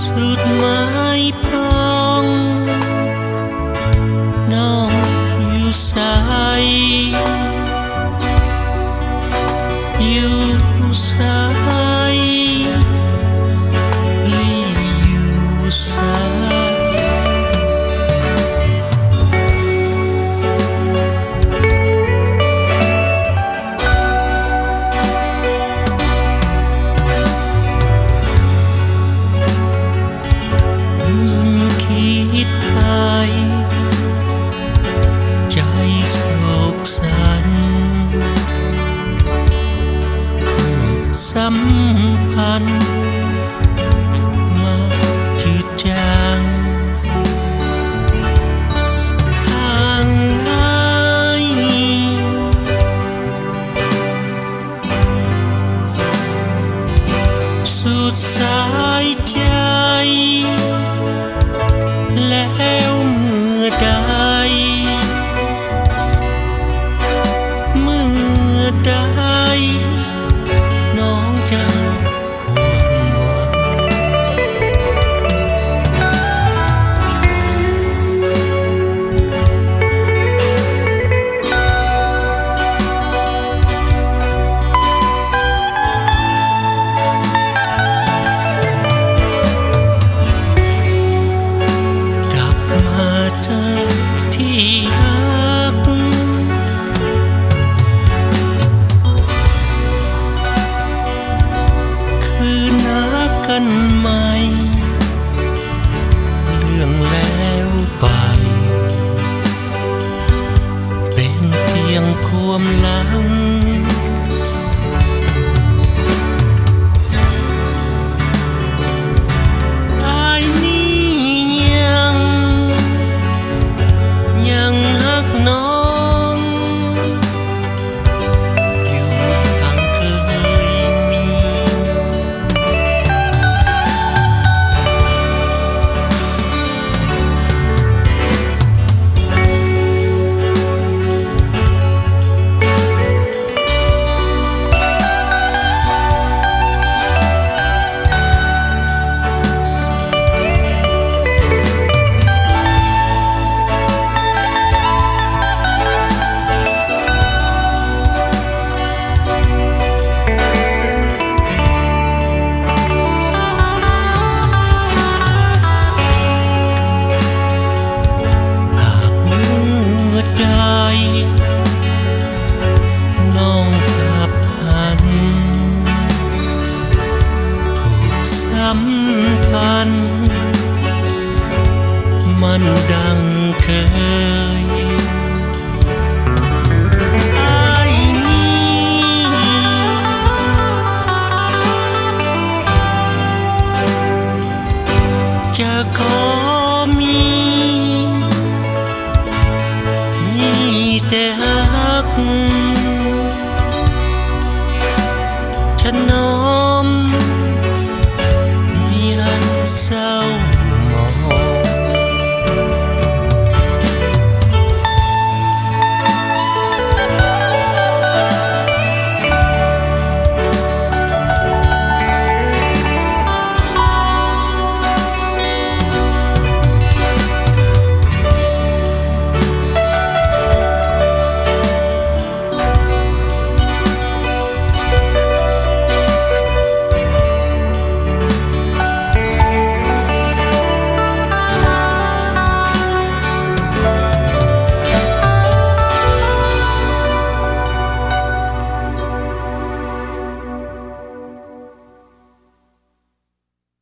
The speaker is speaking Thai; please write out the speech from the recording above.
สุดหมายปองน้องอยู่ไสอยู่ไสลีอยู่ไสใจโศกสันผูกสัมพันธ์มาจืดจางห่างหายสุดสายใจแล้วเมื่อใดน้องจะความหวังกลับมาเจอที่รักกันใหม่เรื่องแล้วไปเป็นเพียงความหลังอายนี้ยังฮักน้องอยู่ทางเคยมีน้องกับพันผูกสัมพันธ์มันดังเคยอายนี้จะขอมีแต่